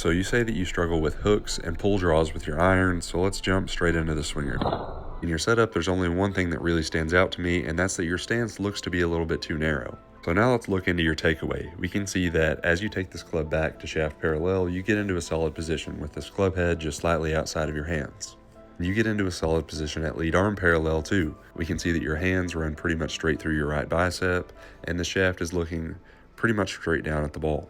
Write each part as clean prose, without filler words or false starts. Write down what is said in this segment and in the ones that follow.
So you say that you struggle with hooks and pull draws with your iron, so let's jump straight into the swinger. In your setup, there's only one thing that really stands out to me, and that's that your stance looks to be a little bit too narrow. So now let's look into your takeaway. We can see that as you take this club back to shaft parallel, you get into a solid position with this club head just slightly outside of your hands. You get into a solid position at lead arm parallel too. We can see that your hands run pretty much straight through your right bicep, and the shaft is looking pretty much straight down at the ball.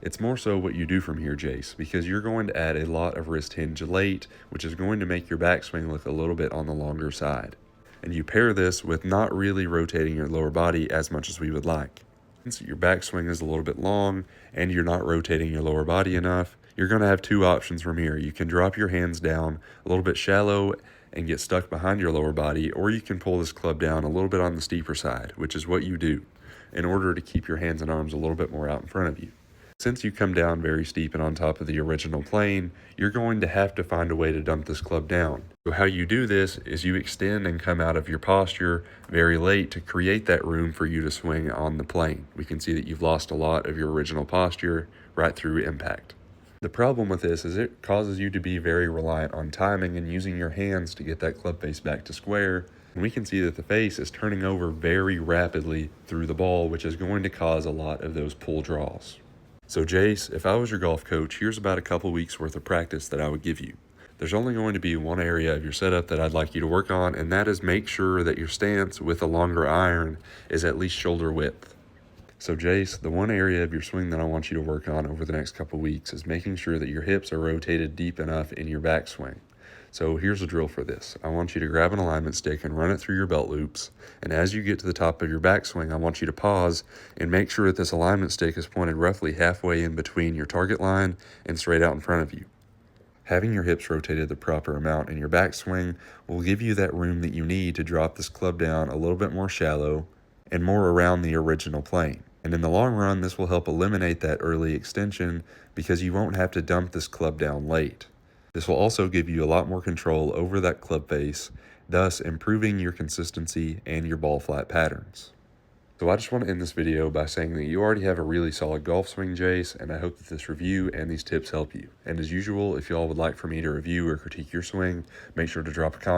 It's more so what you do from here, Jace, because you're going to add a lot of wrist hinge late, which is going to make your backswing look a little bit on the longer side. And you pair this with not really rotating your lower body as much as we would like. Since your backswing is a little bit long and you're not rotating your lower body enough, you're going to have two options from here. You can drop your hands down a little bit shallow and get stuck behind your lower body, or you can pull this club down a little bit on the steeper side, which is what you do, in order to keep your hands and arms a little bit more out in front of you. Since you come down very steep and on top of the original plane, you're going to have to find a way to dump this club down. So how you do this is you extend and come out of your posture very late to create that room for you to swing on the plane. We can see that you've lost a lot of your original posture right through impact. The problem with this is it causes you to be very reliant on timing and using your hands to get that club face back to square. And we can see that the face is turning over very rapidly through the ball, which is going to cause a lot of those pull draws. So Jace, if I was your golf coach, here's about a couple weeks worth of practice that I would give you. There's only going to be one area of your setup that I'd like you to work on, and that is make sure that your stance with a longer iron is at least shoulder width. So Jace, the one area of your swing that I want you to work on over the next couple weeks is making sure that your hips are rotated deep enough in your backswing. So here's a drill for this. I want you to grab an alignment stick and run it through your belt loops. And as you get to the top of your backswing, I want you to pause and make sure that this alignment stick is pointed roughly halfway in between your target line and straight out in front of you. Having your hips rotated the proper amount in your backswing will give you that room that you need to drop this club down a little bit more shallow and more around the original plane. And in the long run, this will help eliminate that early extension because you won't have to dump this club down late. This will also give you a lot more control over that club face, thus improving your consistency and your ball flight patterns. So I just want to end this video by saying that you already have a really solid golf swing, Jace, and I hope that this review and these tips help you. And as usual, if y'all would like for me to review or critique your swing, make sure to drop a comment.